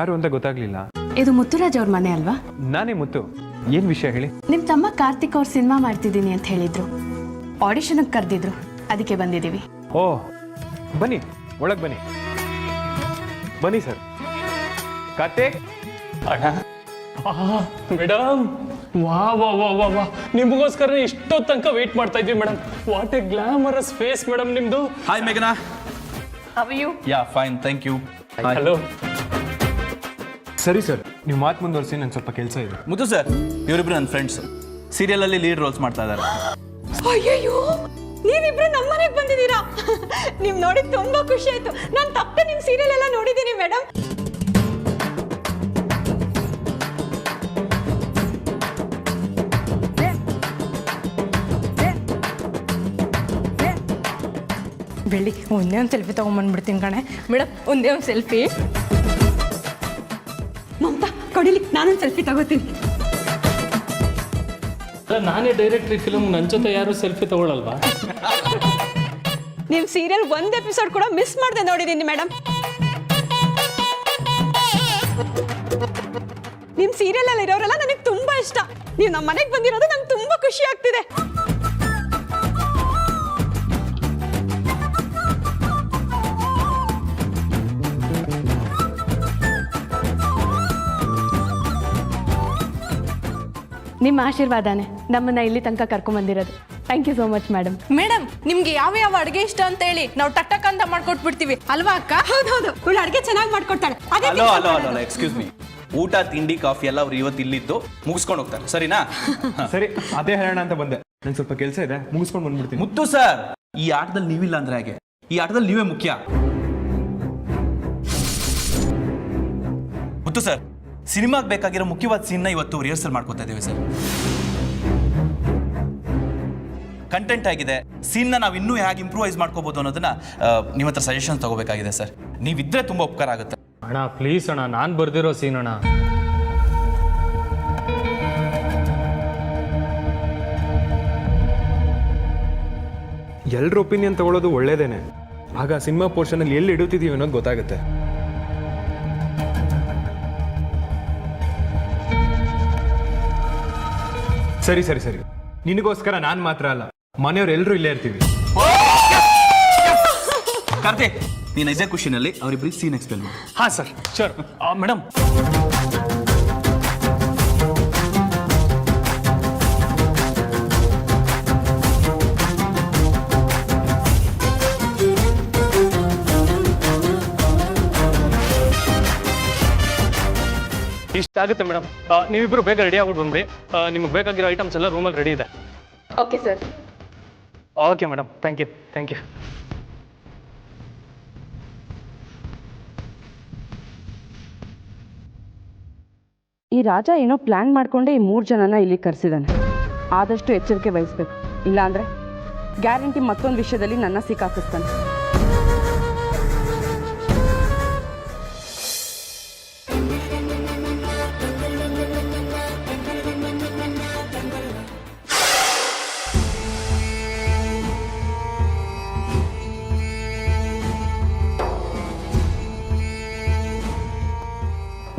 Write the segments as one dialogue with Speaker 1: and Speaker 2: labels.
Speaker 1: ಯಾರು ಅಂತ ಗೊತ್ತಾಗ್ಲಿಲ್ಲ.
Speaker 2: ಇದು ಮುತ್ತುರಾಜ್ ಅವ್ರ ಮನೆ ಅಲ್ವಾ?
Speaker 1: ನಾನೇ ಮುತ್ತು. ಏನ್ ವಿಷಯ ಹೇಳಿ?
Speaker 2: ನಿಮ್ ತಮ್ಮ ಕಾರ್ತಿಕ್ ಅವ್ರ ಸಿನಿಮಾ ಮಾಡ್ತಿದ್ದೀನಿ ಅಂತ ಹೇಳಿದ್ರು. ಆಡಿಷನ್ಗೆ ಕರೆದಿದ್ರು, ಅದಕ್ಕೆ ಬಂದಿದ್ದೀವಿ.
Speaker 1: ಓ ಬನ್ನಿ, ಒಳಗೆ ಬನ್ನಿ. ಬನ್ನಿ ಸರ್. ಕಾರ್ತಿಕ್
Speaker 3: ಮೇಡಮ್, ವಾ ವಾ ವಾ ವಾ ವಾ, ನಿಮಗೋಸ್ಕರ ಇಷ್ಟೋ ತನಕ ವೇಟ್ ಮಾಡ್ತಾ ಇದ್ವಿ madam. What a glamorous face madam ನಿಮ್ದು.
Speaker 4: ಹಾಯ್ ಮೇಘನಾ.
Speaker 2: How are you?
Speaker 4: Ya fine, thank you.
Speaker 3: Hello
Speaker 1: ಸರಿ ಸರ್, ನೀವು ಮಾತು ಮುಂದುವರಿಸಿ, ನಂಗೆ ಸ್ವಲ್ಪ ಕೆಲಸ ಇದೆ.
Speaker 4: ಮುದ್ದು ಸರ್, ಇವರಿಬ್ರು ನನ್ನ ಫ್ರೆಂಡ್ಸ್, ಸೀರಿಯಲಲ್ಲಿ ಲೀಡ್ ರೋಲ್ಸ್ ಮಾಡ್ತಾ ಇದ್ದಾರೆ.
Speaker 5: ಅಯ್ಯಯ್ಯೋ, ನೀವಿಬ್ರು ನಮ್ಮ ಮನೆಗೆ ಬಂದಿದ್ದೀರಾ? ನೀವು ನೋಡಿ ತುಂಬಾ ಖುಷಿ ಆಯ್ತು. ನಾನು ತಪ್ಪೆ ನಿಮ್ಮ ಸೀರಿಯಲ್ ಎಲ್ಲ ನೋಡಿದ್ದೀನಿ ಮೇಡಮ್. ಬೆಳ್ಳಿ ಒಂದೇ ಒಂದು ಸೆಲ್ಫಿ ತಗೊಂಡ್ಬಂದ್ಬಿಡ್ತೀನಿ ಕಣೆ. ಮೇಡಮ್ ಒಂದೇ ಒಂದು ಸೆಲ್ಫಿ. ಮಮತಾ ಕೊಡಿಲಿ, ನಾನೊಂದು ಸೆಲ್ಫಿ ತಗೋತೀನಿ.
Speaker 3: ಅಲ್ಲ, ನಾನೇ ಡೈರೆಕ್ಟ್ರಿ ಫಿಲ್ಮ್, ನನ್ನ ಜೊತೆ ಯಾರು ಸೆಲ್ಫಿ ತಗೊಳ್ಳಲ್ವಾ?
Speaker 5: ನಿಮ್ಮ ಸೀರಿಯಲ್ ಒಂದು ಎಪಿಸೋಡ್ ಕೂಡ ಮಿಸ್ ಮಾಡದೆ ನೋಡಿದ್ದೀನಿ ಮೇಡಮ್. ನಿಮ್ಮ ಸೀರಿಯಲ್ ಅಲ್ಲಿ ಇರೋರೆಲ್ಲ ನನಗೆ ತುಂಬಾ ಇಷ್ಟ. ನೀವು ನಮ್ಮ ಮನೆಗೆ ಬಂದಿರೋದು ನಂಗೆ ತುಂಬಾ ಖುಷಿ ಆಗ್ತಿದೆ.
Speaker 2: ನಿಮ್ಮ ಆಶೀರ್ವಾದನೇ ನಮ್ಮನ್ನ ಇಲ್ಲಿ ತನಕ ಕರ್ಕೊಂಡ್ಬಂದಿರೋದು. Thank you so much madam.
Speaker 6: Madam, ನಿಮ್ಗೆ ಯಾವ ಯಾವ ಅಡುಗೆ ಇಷ್ಟ ಅಂತ ಹೇಳಿ ನಾವು ಟಕ್ ಅಂತ ಮಾಡ್ಕೊಟ್ಬಿಡ್ತೀವಿ ಅಲ್ವಾ ಅಕ್ಕ?
Speaker 5: ಹೌದೌದು, ಇವಳು ಅಡುಗೆ ಚೆನ್ನಾಗಿ ಮಾಡ್ಕೊಡ್ತಾಳೆ.
Speaker 4: Hello hello hello, excuse me. ಊಟ ತಿಂಡಿ ಕಾಫಿ ಎಲ್ಲ ಅವ್ರು ಇವತ್ತು ಇಲ್ಲಿದ್ದು ಮುಗಿಸ್ಕೊಂಡು ಹೋಗ್ತಾರೆ, ಸರಿನಾ?
Speaker 1: ಸರಿ, ಅದೇ ಹೇಳೋಣ ಅಂತ ಬಂದೆ. ನಂಗೆ ಸ್ವಲ್ಪ ಕೆಲಸ ಇದೆ, ಮುಗಿಸ್ಕೊಂಡು ಬಂದ್ಬಿಡ್ತೀನಿ.
Speaker 4: ಮುದ್ದು ಸರ್, ಈ ಆಟದಲ್ಲಿ ನೀವಿಲ್ಲ ಅಂದ್ರೆ ಹಾಗೆ. ಈ ಆಟದಲ್ಲಿ ನೀವೇ ಮುಖ್ಯ. ಮುದ್ದು ಸರ್, ಸಿನಿಮಾಗೆ ಬೇಕಾಗಿರೋ ಮುಖ್ಯವಾದ ಸೀನ್ನ ಇವತ್ತು ರಿಹರ್ಸಲ್ ಮಾಡ್ಕೋತಾ ಇದ್ದೇವೆ ಸರ್. ಕಂಟೆಂಟ್ ಆಗಿದೆ, ಸೀನ್ನ ನಾವು ಇನ್ನೂ ಹೇಗೆ ಇಂಪ್ರೂವೈಸ್ ಮಾಡ್ಕೋಬಹುದು ಅನ್ನೋದನ್ನ ನಿಮ್ಮ ಹತ್ರ ಸಜೆಷನ್ ತಗೋಬೇಕಾಗಿದೆ ಸರ್. ನೀವಿದ್ರೆ ತುಂಬಾ ಉಪಕಾರ ಆಗುತ್ತೆ.
Speaker 3: ಅಣ್ಣ ಪ್ಲೀಸ್ ಅಣ್ಣ, ನಾನು ಬರ್ದಿರೋ ಸೀನ್ ಅಣ್ಣ.
Speaker 1: ಎಲ್ಲರ ಒಪಿನಿಯನ್ ತಗೊಳ್ಳೋದು ಒಳ್ಳೇದೇನೆ. ಆಗ ಸಿನಿಮಾ ಪೋರ್ಷನಲ್ಲಿ ಎಲ್ಲಿ ಇಡುತ್ತಿದ್ದೀವಿ ಅನ್ನೋದು ಗೊತ್ತಾಗುತ್ತೆ. ಸರಿ ಸರಿ ಸರಿ, ನಿನಗೋಸ್ಕರ ನಾನು ಮಾತ್ರ ಅಲ್ಲ, ಮನೆಯವ್ರೆಲ್ಲರೂ ಇಲ್ಲೇ ಇರ್ತೀವಿ.
Speaker 4: ಕಾರ್ತಿಕ್, ನೀನು ಇದೇ ಖುಷಿನಲ್ಲಿ ಅವರಿಬ್ಬರಿಗೆ ಸೀನ್ ಎಕ್ಸ್ಪ್ಲೇನ್ ಮಾಡಿ.
Speaker 3: ಹಾಂ ಸರ್, ಶೋರ್. ಮೇಡಮ್, ಇಷ್ಟ ಆಗುತ್ತೆ ಮೇಡಮ್. ನೀವಿಬ್ಬರು ಬೇಗ ರೆಡಿ ಆಗ್ಬಿಟ್ಟು ಬಂದ್ಬಿಡಿ. ನಿಮಗೆ ಬೇಕಾಗಿರೋ ಐಟಮ್ಸ್ ಎಲ್ಲ ರೂಮಲ್ಲಿ ರೆಡಿ ಇದೆ.
Speaker 2: Okay sir.
Speaker 3: Okay madam, thank you thank you.
Speaker 7: ಈ ರಾಜ ಏನೋ ಪ್ಲಾನ್ ಮಾಡ್ಕೊಂಡೆ ಈ 3 ಜನನ ಇಲ್ಲಿ ಕರೆಸಿದ್ದಾನೆ. ಆದಷ್ಟು ಎಚ್ಚರಿಕೆ ವಹಿಸ್ಬೇಕು, ಇಲ್ಲಾಂದ್ರೆ ಗ್ಯಾರಂಟಿ ಮತ್ತೊಂದು ವಿಷಯದಲ್ಲಿ ನನ್ನ ಸಿಕ್ಕಾಕಿಸ್ತಾನೆ.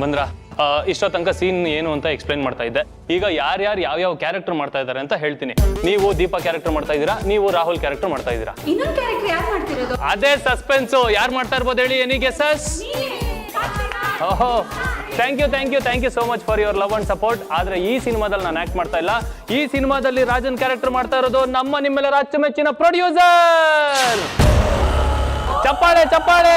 Speaker 3: ಬಂದ್ರ ಇಷ್ಟೋ ತನಕ ಸೀನ್ ಏನು ಅಂತ ಎಕ್ಸ್ಪ್ಲೈನ್ ಮಾಡ್ತಾ ಇದ್ದೆ. ಈಗ ಯಾರ್ಯಾರು ಯಾವ್ಯಾವ ಕ್ಯಾರೆಕ್ಟರ್ ಮಾಡ್ತಾ ಇದ್ದಾರೆ ಅಂತ ಹೇಳ್ತೀನಿ. ನೀವು ದೀಪಾ ಕ್ಯಾರೆಕ್ಟರ್ ಮಾಡ್ತಾ ಇದ್ದೀರಾ, ನೀವು ರಾಹುಲ್ ಕ್ಯಾರೆಕ್ಟರ್ ಮಾಡ್ತಾ ಇದ್ದೀರಾ.
Speaker 5: ಇನ್ನೊಂದು ಕ್ಯಾರೆಕ್ಟರ್ ಯಾರು ಮಾಡ್ತಿರೋದು?
Speaker 3: ಅದೇ ಸಸ್ಪೆನ್ಸು. ಯಾರು ಮಾಡ್ತಾ ಇರ್ಬೋದು ಹೇಳಿ? Any guesses? ಓಹೋ, thank you so much for your love and support. ಆದ್ರೆ ಈ ಸಿನಿಮಾದಲ್ಲಿ ನಾನು ಆಕ್ಟ್ ಮಾಡ್ತಾ ಇಲ್ಲ. ಈ ಸಿನಿಮಾದಲ್ಲಿ ರಾಜನ್ ಕ್ಯಾರೆಕ್ಟರ್ ಮಾಡ್ತಾ ಇರೋದು ನಿಮ್ಮೆಲ್ಲರ ಅಚ್ಚುಮೆಚ್ಚಿನ ಪ್ರೊಡ್ಯೂಸರ್. ಚಪ್ಪಾಳೆ ಚಪ್ಪಾಳೆ.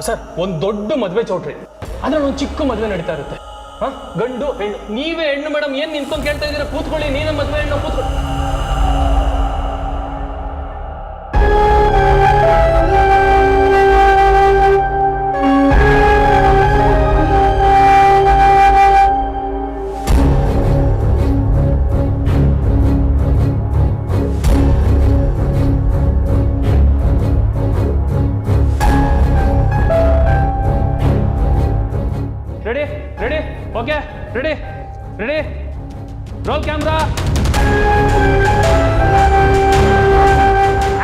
Speaker 3: ಸರ್, ಒಂದು ದೊಡ್ಡ ಮದುವೆ ಚೌಟ್ರಿ, ಆದ್ರೆ ಒಂದು ಚಿಕ್ಕ ಮದುವೆ ನಡೀತಾ ಇರುತ್ತೆ. ಗಂಡು ಹೆಣ್ಣು, ನೀವೇ ಹೆಣ್ಣು ಮೇಡಮ್. ಏನ್ ನಿಂತ್ಕೊಂಡು ಕೇಳ್ತಾ ಇದ್ದೀರಾ? ಕೂತ್ಕೊಳ್ಳಿ, ನೀನೇ ಮದುವೆ ಹೆಣ್ಣು, ಕೂತ್ಕೊಳ್ಳಿ. Ready okay, ready roll camera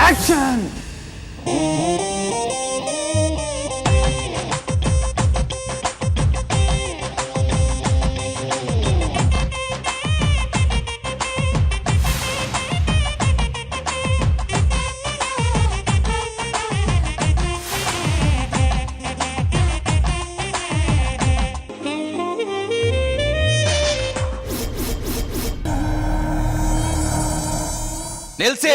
Speaker 3: action.
Speaker 4: ನಿಲ್ಸಿ.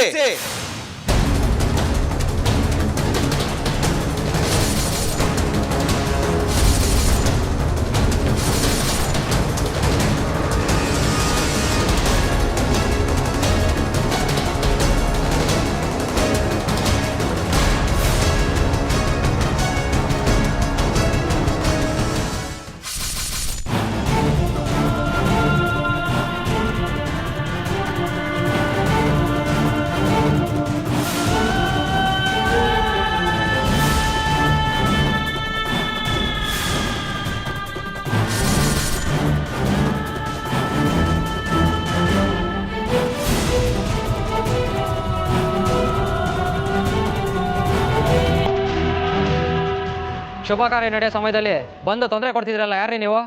Speaker 8: ಶುಭ ಕಾರ್ಯ ನಡೆಯೋ ಸಮಯದಲ್ಲಿ ಬಂದು ತೊಂದರೆ ಕೊಡ್ತಿದ್ರಲ್ಲ ಯಾರ್ರೀ ನೀವು?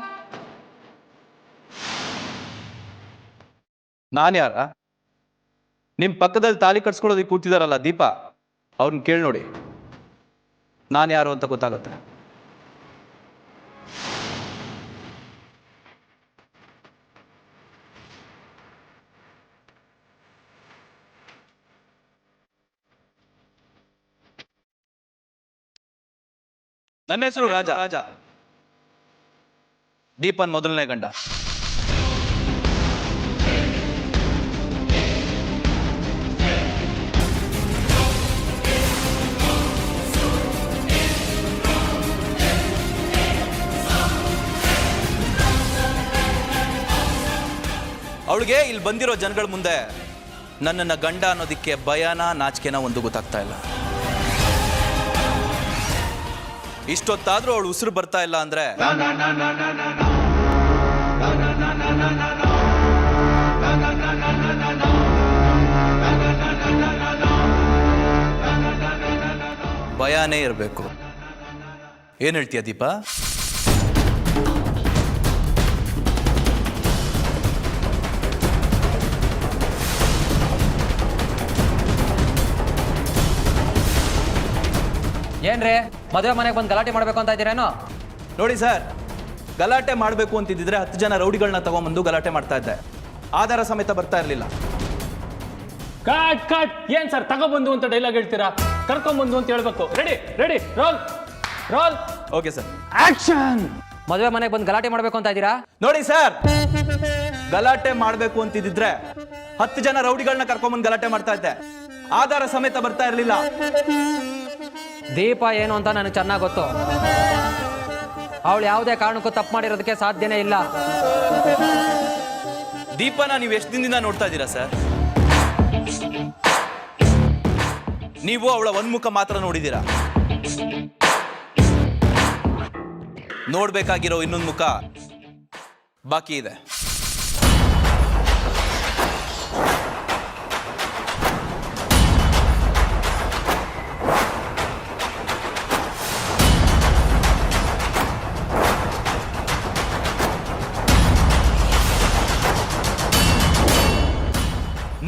Speaker 4: ನಾನು ಯಾರ? ನಿಮ್ಮ ಪಕ್ಕದಲ್ಲಿ ತಾಲಿ ಕಟ್ಸ್ಕೊಳ್ಳೋದಕ್ಕೆ ಕೂತಿದಾರಲ್ಲ ದೀಪಾ, ಅವ್ರನ್ನ ಕೇಳಿ ನೋಡಿ, ನಾನು ಯಾರು ಅಂತ ಗೊತ್ತಾಗುತ್ತೆ. ನನ್ನ ಹೆಸರು ರಾಜ, ದೀಪನ್ ಮೊದಲನೇ ಗಂಡ. ಅವಳಿಗೆ ಇಲ್ಲಿ ಬಂದಿರೋ ಜನಗಳ ಮುಂದೆ ನನ್ನನ್ನು ಗಂಡ ಅನ್ನೋದಕ್ಕೆ ಭಯನ ನಾಚಿಕೆನ ಒಂದು ಗೊತ್ತಾಗ್ತಾ ಇಲ್ಲ. ಇಷ್ಟೊತ್ತಾದ್ರೂ ಅವಳು ಉಸಿರು ಬರ್ತಾ ಇಲ್ಲ ಅಂದ್ರೆ ಭಯನೇ ಇರಬೇಕು. ಏನ್ ಹೇಳ್ತೀಯ ದೀಪಾ?
Speaker 8: ಏನ್ರಿ ಮದುವೆ ಮನೆಗೆ ಬಂದು ಗಲಾಟೆ ಮಾಡ್ಬೇಕು ಅಂತ ಇದ್ದೀರೇನೋ?
Speaker 4: ನೋಡಿ ಸರ್, ಗಲಾಟೆ ಮಾಡಬೇಕು ಅಂತಿದ್ದಿದ್ರೆ 10 ಜನ ರೌಡಿಗಳನ್ನ ತಗೊಂಡ್ಬಂದು ಗಲಾಟೆ ಮಾಡ್ತಾ ಇದ್ದೆ. ಆಧಾರ ಸಮೇತ ಬರ್ತಾ ಇರಲಿಲ್ಲ.
Speaker 3: ಕಟ್ ಏನ್ ಸರ್ ತಗೊಬಂದು ಅಂತ ಡೈಲಾಗ್ ಹೇಳ್ತೀರಾ? ಕರ್ಕೊಂಬಂದು ಅಂತ ಹೇಳ್ಬೇಕು. Ready roll.
Speaker 4: Okay sir,
Speaker 3: action.
Speaker 8: ಮದುವೆ ಮನೆಗೆ ಬಂದು ಗಲಾಟೆ ಮಾಡ್ಬೇಕು ಅಂತ ಇದ್ದೀರಾ?
Speaker 4: ನೋಡಿ ಸರ್, ಗಲಾಟೆ ಮಾಡಬೇಕು ಅಂತಿದ್ದಿದ್ರೆ 10 ಜನ ರೌಡಿಗಳನ್ನ ಕರ್ಕೊಂಡ್ಬಂದು ಗಲಾಟೆ ಮಾಡ್ತಾ ಇದ್ದೆ. ಆಧಾರ ಸಮೇತ ಬರ್ತಾ ಇರಲಿಲ್ಲ.
Speaker 8: ದೀಪ ಏನು ಅಂತ ನನಗೆ ಚೆನ್ನಾಗಿ ಗೊತ್ತು. ಅವಳು ಯಾವುದೇ ಕಾರಣಕ್ಕೂ ತಪ್ಪು ಮಾಡಿರೋದಕ್ಕೆ ಸಾಧ್ಯನೇ ಇಲ್ಲ.
Speaker 4: ದೀಪನ ನೀವು ಎಷ್ಟು ದಿನದಿಂದ ನೋಡ್ತಾ ಇದ್ದೀರಾ ಸರ್? ನೀವು ಅವಳ ಒಂದ್ಮುಖ ಮಾತ್ರ ನೋಡಿದ್ದೀರಾ. ನೋಡ್ಬೇಕಾಗಿರೋ ಇನ್ನೊಂದು ಮುಖ ಬಾಕಿ ಇದೆ.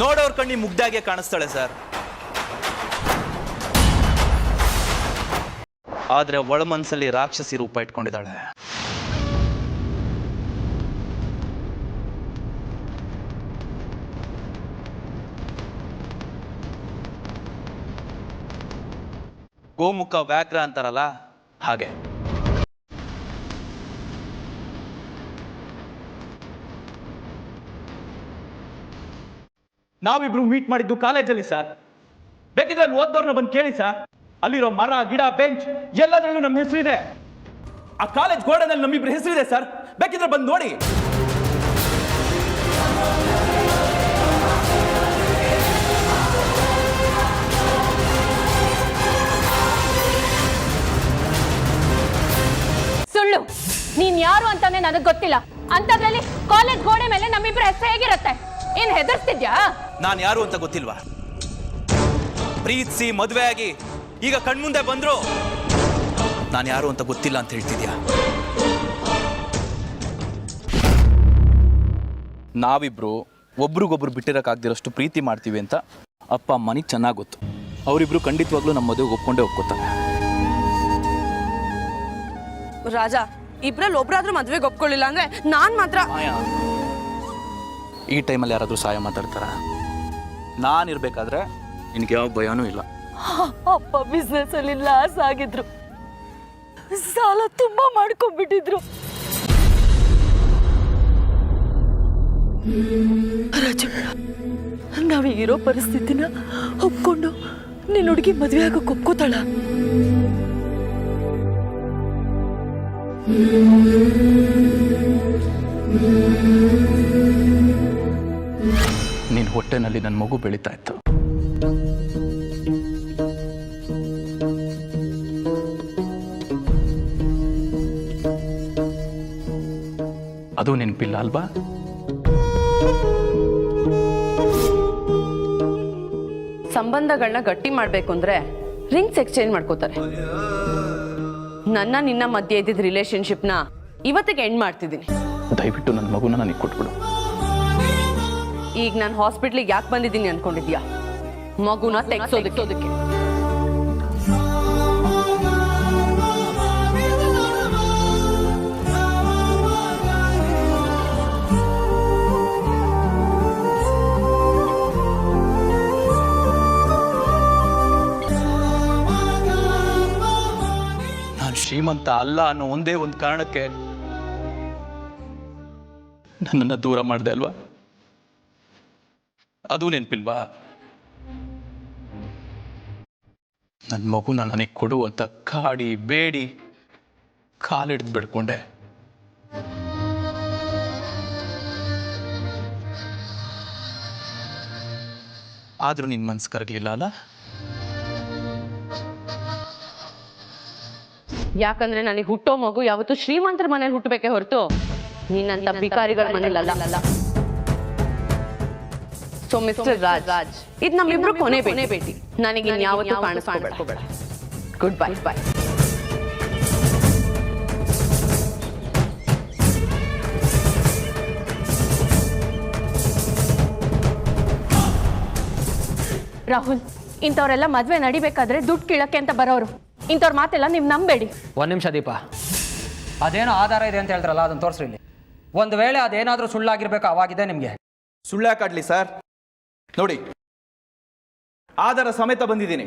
Speaker 4: ನೋಡೋರ್ ಕಣ್ಣಿ ಮುಗ್ದಾಗೆ ಕಾಣಿಸ್ತಾಳೆ ಸರ್, ಆದ್ರೆ ಒಳ ಮನಸ್ಸಲ್ಲಿ ರಾಕ್ಷಸಿ ರೂಪ ಇಟ್ಕೊಂಡಿದ್ದಾಳೆ. ಗೋಮುಖ ವ್ಯಾಘ್ರ ಅಂತಾರಲ್ಲ ಹಾಗೆ. ನಾವಿಬ್ರು ಮೀಟ್ ಮಾಡಿದ್ದು ಕಾಲೇಜಲ್ಲಿ ಸರ್. ಬೇಕಿದ್ರೆ ಓದ್ದವ್ರನ್ನ ಬಂದು ಕೇಳಿ ಸರ್. ಅಲ್ಲಿರೋ ಮರ ಗಿಡ ಬೆಂಚ್ ಎಲ್ಲದರಲ್ಲೂ ನಮ್ಮ ಹೆಸರಿದೆ. ಆ ಕಾಲೇಜ್ ಗೋಡನಲ್ಲಿ ನಮ್ಮಿಬ್ರು ಹೆಸರಿದೆ ಸರ್. ಬೇಕಿದ್ರೆ ಬಂದು ನೋಡಿ.
Speaker 5: ಸುಳ್ಳು. ನೀನ್ ಯಾರು ಅಂತಾನೆ ನನಗೆ ಗೊತ್ತಿಲ್ಲ. ಅಂತದ್ರಲ್ಲಿ ಕಾಲೇಜ್ ಗೋಡೆ ಮೇಲೆ ನಮ್ಮಿಬ್ರ ಹೆಸರು ಹೇಗಿರತ್ತೆ? ಏನ್ ಹೆದರ್ಸ್ತಿದ್ಯಾ?
Speaker 4: ನಾನು ಯಾರು ಅಂತ ಗೊತ್ತಿಲ್ವಾ? ಪ್ರೀತಿಸಿ ಮದುವೆ ಆಗಿ ಈಗ ಕಣ್ಮುಂದೆ ಬಂದ್ರು ನಾನು ಯಾರು ಅಂತ ಗೊತ್ತಿಲ್ಲ ಅಂತ ಹೇಳ್ತಿದ್ಯಾ? ನಾವಿಬ್ರು ಒಬ್ರಿಗೊಬ್ರು ಬಿಟ್ಟಿರಕ್ಕಾಗ್ದಿರೋಷ್ಟು ಪ್ರೀತಿ ಮಾಡ್ತೀವಿ ಅಂತ ಅಪ್ಪ ಅಮ್ಮನಿಗೆ ಚೆನ್ನಾಗಿ ಗೊತ್ತು. ಅವರಿಬ್ರು ಖಂಡಿತವಾಗ್ಲೂ ನಮ್ಮ ಮದುವೆಗೆ ಒಪ್ಕೊಂಡೇ ಒಪ್ಕೋತಾರೆ.
Speaker 7: ರಾಜ, ಇಬ್ರಲ್ಲಿ ಒಬ್ರಾದ್ರೂ ಮದ್ವೆಗೆ ಒಪ್ಕೊಳ್ಳಿಲ್ಲ ಅಂದ್ರೆ ನಾನ್ ಮಾತ್ರ.
Speaker 4: ಈ ಟೈಮಲ್ಲಿ ಯಾರಾದ್ರೂ ಸಹಾಯ ಮಾತಾಡ್ತಾರ? ನಾನಿರ್ಬೇಕಾದ್ರೆ ನಿನಗೆ ಯಾವ ಭಯನೂ ಇಲ್ಲ.
Speaker 5: ಅಪ್ಪ ಬಿಸ್ನೆಸ್ ಅಲ್ಲಿ ಲಾಸ್ ಆಗಿದ್ರು, ಸಾಲ ತುಂಬಾ ಮಾಡ್ಕೊಂಡ್ಬಿಟ್ಟಿದ್ರು. ರಾಜು, ನಾವೀಗಿರೋ ಪರಿಸ್ಥಿತಿನ ಒಪ್ಕೊಂಡು ನಿನ್ನ ಹುಡುಗಿ ಮದುವೆ ಆಗಕ್ಕೆ ಒಪ್ಕೋತಾಳ?
Speaker 4: ನಿನ್ನ ಹೊಟ್ಟೆನಲ್ಲಿ ನನ್ನ ಮಗು ಬೆಳೀತಾ ಇತ್ತು. ಅದು ನೆನಪಿಲ್ಲ ಅಲ್ವಾ?
Speaker 7: ಸಂಬಂಧಗಳನ್ನ ಗಟ್ಟಿ ಮಾಡಬೇಕು ಅಂದ್ರೆ ರಿಂಗ್ಸ್ ಎಕ್ಸ್ಚೇಂಜ್ ಮಾಡ್ಕೋತಾರೆ. ನನ್ನ ನಿನ್ನ ಮಧ್ಯೆ ಇದ್ದಿದ್ದ ರಿಲೇಶನ್ಶಿಪ್ನ ಇವತ್ತಿಗೆ ಎಂಡ್ ಮಾಡ್ತಿದ್ದೀನಿ.
Speaker 4: ದಯವಿಟ್ಟು ನನ್ನ ಮಗುನ ನನಗೆ ಕೊಟ್ಬಿಡು.
Speaker 7: ಈಗ ನಾನು ಹಾಸ್ಪಿಟ್ಲಿಗೆ ಯಾಕೆ ಬಂದಿದ್ದೀನಿ ಅನ್ಕೊಂಡಿದ್ಯಾ? ಮಗುನ ತೆಗ್ಸೋದಕ್ಕೆ.
Speaker 4: ನಾನು ಶ್ರೀಮಂತ ಅಲ್ಲ ಅನ್ನೋ ಒಂದೇ ಒಂದು ಕಾರಣಕ್ಕೆ ನನ್ನನ್ನು ದೂರ ಮಾಡಿದೆ ಅಲ್ವಾ? ಅದು ನೆನಪಿಲ್ವಾ? ನನ್ನ ಮಗುನ ನನಗೆ ಕೊಡು ಅಂತ ಕಾಡಿ ಬೇಡಿ ಕಾಲಿಡ್ದು ಬಿಡ್ಕೊಂಡೆ. ಆದ್ರೂ ನಿನ್ನ ಮನ್ಸು ಕರಗಲಿಲ್ಲ ಅಲ್ಲ?
Speaker 7: ಯಾಕಂದ್ರೆ ನನಗೆ ಹುಟ್ಟೋ ಮಗು ಯಾವತ್ತೂ ಶ್ರೀಮಂತರ ಮನೇಲಿ ಹುಟ್ಟಬೇಕೆ ಹೊರತು ನಿನ್ನಂತ ಬಿಕಾರಿಗಳ ಮನೇಲಲ್ಲ. ಸೊ ಮಿಸ್ಟರ್ ರಾಜ್, ಇದು ನಮ್ಮಿಬ್ರು ಕೊನೆ ಭೇಟಿ. ನನಗೆ ಇನ್ಯಾವತ್ತೂ ಕಾಣಿಸ್ಕೋಬೇಡ. Good bye.
Speaker 2: ರಾಹುಲ್, ಇಂಥವ್ರೆಲ್ಲ ಮದುವೆ ನಡಿಬೇಕಾದ್ರೆ ದುಡ್ಡು ಕೀಳಕ್ಕೆ ಅಂತ ಬರೋರು. ಇಂಥವ್ರ ಮಾತೆಲ್ಲ ನೀವು ನಂಬೇಡಿ.
Speaker 8: ಒಂದು ನಿಮಿಷ ದೀಪ, ಅದೇನೋ ಆಧಾರ ಇದೆ ಅಂತ ಹೇಳ್ತಾರಲ್ಲ, ಅದನ್ನು ತೋರಿಸ್ರಿ ಇಲ್ಲಿ. ಒಂದು ವೇಳೆ ಅದೇನಾದರೂ ಸುಳ್ಳಾಗಿರ್ಬೇಕು, ಅವಾಗಿದೆ ನಿಮಗೆ.
Speaker 4: ಸುಳ್ಳ್ಯಾಕಾಡ್ಲಿ ಸರ್? ನೋಡಿ, ಆಧಾರ ಸಮೇತ ಬಂದಿದ್ದೀನಿ.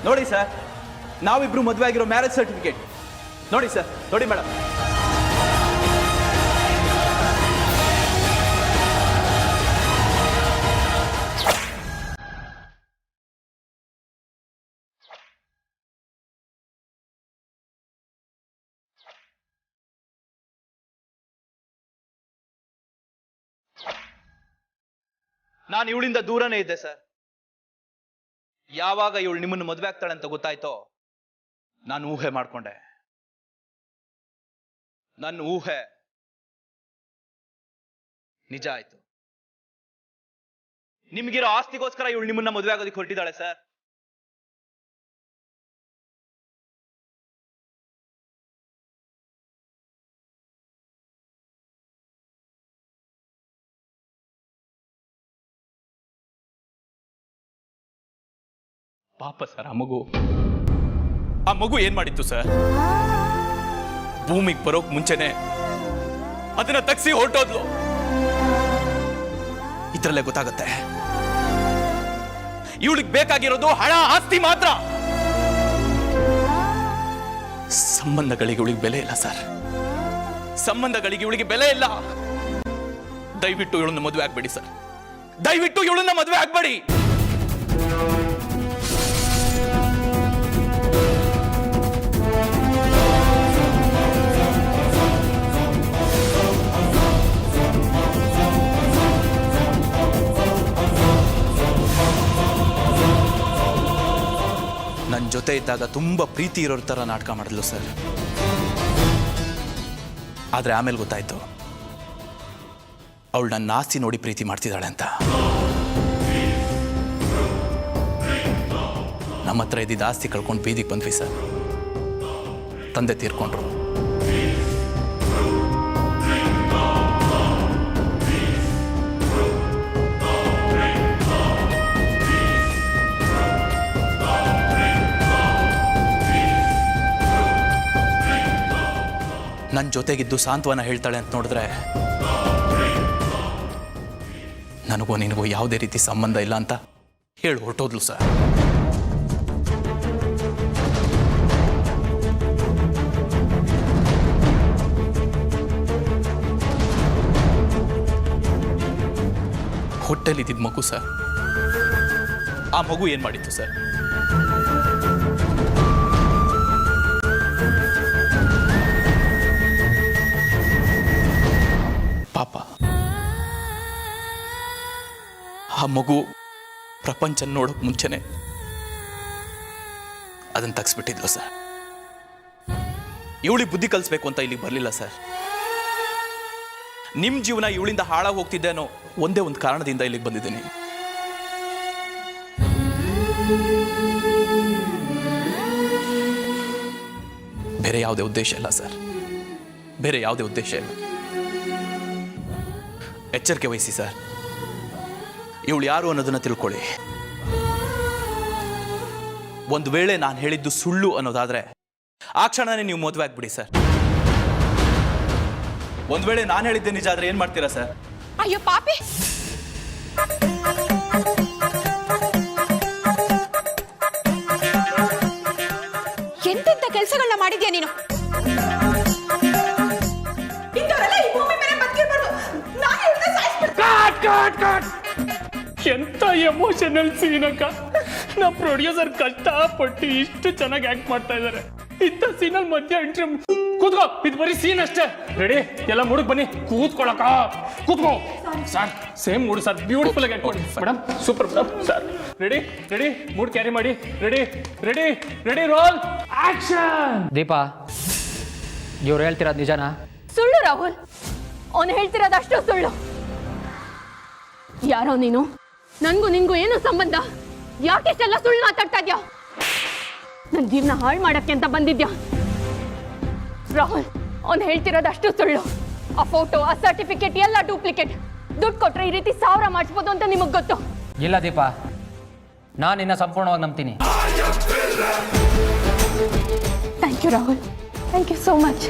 Speaker 4: ನೋಡಿ ಸರ್, ನಾವಿಬ್ರು ಮದುವೆ ಆಗಿರೋ ಮ್ಯಾರೇಜ್ ಸರ್ಟಿಫಿಕೇಟ್ ನೋಡಿ ಸರ್. ನೋಡಿ ಮೇಡಮ್, ನಾನು ಇವಳಿಂದ ದೂರನೇ ಇದ್ದೆ ಸರ್. ಯಾವಾಗ ಇವಳು ನಿಮ್ಮನ್ನು ಮದುವೆ ಆಗ್ತಾಳೆ ಅಂತ ಗೊತ್ತಾಯ್ತೋ, ನಾನು ಊಹೆ ಮಾಡ್ಕೊಂಡೆ. ನನ್ನ ಊಹೆ ನಿಜ ಆಯ್ತು. ನಿಮ್ಗಿರೋ ಆಸ್ತಿಗೋಸ್ಕರ ಇವಳು ನಿಮ್ಮನ್ನ ಮದುವೆ ಆಗೋದಕ್ಕೆ ಹೊರಟಿದ್ದಾಳೆ ಸರ್. ಪಾಪ ಸರ್, ಆ ಮಗು ಏನ್ ಮಾಡಿತ್ತು ಸರ್? ಭೂಮಿಗೆ ಬರೋಕ್ ಮುಂಚೆನೆ ಅದನ್ನ ತಗ್ಸಿ ಹೊರಟೋದ್ಲು. ಇದ್ರಲ್ಲೇ ಗೊತ್ತಾಗುತ್ತೆ ಇವಳಿಗೆ ಬೇಕಾಗಿರೋದು ಹಣ, ಆಸ್ತಿ ಮಾತ್ರ. ಸಂಬಂಧಗಳಿಗೆ ಇವಳಿಗೆ ಬೆಲೆ ಇಲ್ಲ ಸರ್. ಸಂಬಂಧಗಳಿಗೆ ಇವಳಿಗೆ ಬೆಲೆ ಇಲ್ಲ. ದಯವಿಟ್ಟು ಇವಳನ್ನ ಮದುವೆ ಆಗ್ಬೇಡಿ ಸರ್. ದಯವಿಟ್ಟು ಇವಳನ್ನ ಮದುವೆ ಆಗ್ಬೇಡಿ. ನನ್ನ ಜೊತೆ ಇದ್ದಾಗ ತುಂಬಾ ಪ್ರೀತಿ ಇರೋರ ಥರ ನಾಟಕ ಮಾಡಿದ್ಲು ಸರ್. ಆದರೆ ಆಮೇಲೆ ಗೊತ್ತಾಯ್ತು ಅವಳು ನನ್ನ ಆಸ್ತಿ ನೋಡಿ ಪ್ರೀತಿ ಮಾಡ್ತಿದ್ದಾಳೆ ಅಂತ. ನಮ್ಮ ಹತ್ರ ಇದ್ದಿದ್ದ ಆಸ್ತಿ ಕಳ್ಕೊಂಡು ಬೀದಿಗೆ ಬಂದ್ವಿ ಸರ್. ತಂದೆ ತೀರ್ಕೊಂಡ್ರು.
Speaker 9: ನನ್ನ ಜೊತೆಗಿದ್ದು ಸಾಂತ್ವನ ಹೇಳ್ತಾಳೆ ಅಂತ ನೋಡಿದ್ರೆ ನನಗೂ ನಿನಗೂ ಯಾವುದೇ ರೀತಿ ಸಂಬಂಧ ಇಲ್ಲ ಅಂತ ಹೇಳಿ ಹೊರಟೋದ್ಲು ಸರ್. ಹೊಟ್ಟೆಲಿದ್ದಿದ್ದ ಮಗು ಸರ್, ಆ ಮಗು ಏನ್ ಮಾಡಿತ್ತು ಸರ್? ಪಾಪ ಆ ಮಗು ಪ್ರಪಂಚ ನೋಡೋಕ್ ಮುಂಚೆನೆ ಅದನ್ನ ತಗ್ಸ್ಬಿಟ್ಟಿದ್ಲು ಸರ್. ಇವಳಿಗೆ ಬುದ್ಧಿ ಕಲಿಸ್ಬೇಕು ಅಂತ ಇಲ್ಲಿಗೆ ಬರಲಿಲ್ಲ ಸರ್. ನಿಮ್ಮ ಜೀವನ ಇವಳಿಂದ ಹಾಳಾಗಿ ಹೋಗ್ತಿದ್ದೆ ಅನ್ನೋ ಒಂದೇ ಒಂದು ಕಾರಣದಿಂದ ಇಲ್ಲಿಗೆ ಬಂದಿದ್ದೀನಿ. ಬೇರೆ ಯಾವುದೇ ಉದ್ದೇಶ ಇಲ್ಲ ಸರ್, ಬೇರೆ ಯಾವುದೇ ಉದ್ದೇಶ ಇಲ್ಲ. ಎಚ್ಚರಿಕೆ ವಹಿಸಿ ಸರ್. ಇವಳು ಯಾರು ಅನ್ನೋದನ್ನ ತಿಳ್ಕೊಳ್ಳಿ. ಒಂದು ವೇಳೆ ನಾನು ಹೇಳಿದ್ದು ಸುಳ್ಳು ಅನ್ನೋದಾದ್ರೆ ಆ ಕ್ಷಣನೇ ನೀವು ಮದುವೆ ಆಗ್ಬಿಡಿ ಸರ್. ಒಂದು ವೇಳೆ ನಾನು ಹೇಳಿದ್ದೆ ನಿಜ ಆದ್ರೆ ಏನ್ ಮಾಡ್ತೀರಾ ಸರ್?
Speaker 5: ಅಯ್ಯೋ ಪಾಪಿ, ಎಂತೆಂತ ಕೆಲಸಗಳನ್ನ ಮಾಡಿದ್ಯಾ ನೀನು?
Speaker 3: ಎಂತ ಎಮೋಷನಲ್ ಸೀನ್ ಅಕ್ಕ. ನಾ ಪ್ರೊಡ್ಯೂಸರ್ ಕಷ್ಟಪಟ್ಟು ಇಷ್ಟು ಚೆನ್ನಾಗಿ ಆಕ್ಟ್ ಮಾಡ್ತಾ ಇದ್ದಾರೆ. ಇಂಥ ಸೀನಲ್ಲಿ ಮಧ್ಯ ಎಂಟ್ರಿ. ಕೂತ್ಕೋ, ಇದು ಬರೀ ಸೀನ್ ಅಷ್ಟೇ. ರೆಡಿ? ಎಲ್ಲ ಮೂಡಕ್ ಬನ್ನಿ. ಕೂತ್ಕೊಳಕ, ಕೂತ್ಕೋ sir. Same mood sir, beautiful ಆಗಿ ಆಕ್ಟ್ ಮಾಡಿ madam. Super madam. Sir ready ready, mood carry ಮಾಡಿ. Ready ready ready, roll action.
Speaker 8: Deepa, ಇವ್ರು ಹೇಳ್ತಿರೋದು ನಿಜನಾ?
Speaker 2: ಸುಳ್ಳು ರಾಹುಲ್, ಅವನು ಹೇಳ್ತಿರೋದು ಅಷ್ಟು ಸುಳ್ಳು. ಯಾರೋ ನೀನು? ನನ್ಗೂ ನಿನ್ಗೂ ಏನು ಸಂಬಂಧ? ಯಾಕೆಷ್ಟೆಲ್ಲ ಸುಳ್ಳು ಮಾತಾಡ್ತಾ ಇದ್ಯಾ? ನನ್ನ ಜೀವನ ಹಾಳು ಮಾಡಕ್ಕೆ ಅಂತ ಬಂದಿದ್ಯಾ? ರಾಹುಲ್, ಅವ್ನು ಹೇಳ್ತಿರೋದು ಅಷ್ಟು ಸುಳ್ಳು. ಆ ಫೋಟೋ, ಆ ಸರ್ಟಿಫಿಕೇಟ್ ಎಲ್ಲ ಡೂಪ್ಲಿಕೇಟ್. ದುಡ್ಡು ಕೊಟ್ರೆ ಈ ರೀತಿ 1000 ಮಾಡಿಸ್ಬೋದು ಅಂತ ನಿಮಗೆ ಗೊತ್ತು.
Speaker 8: ಇಲ್ಲ ದೀಪಾ, ನಾನು ನಿನ್ನ ಸಂಪೂರ್ಣವಾಗಿ ನಂಬ್ತೀನಿ.
Speaker 2: Thank you Rahul, thank you so much.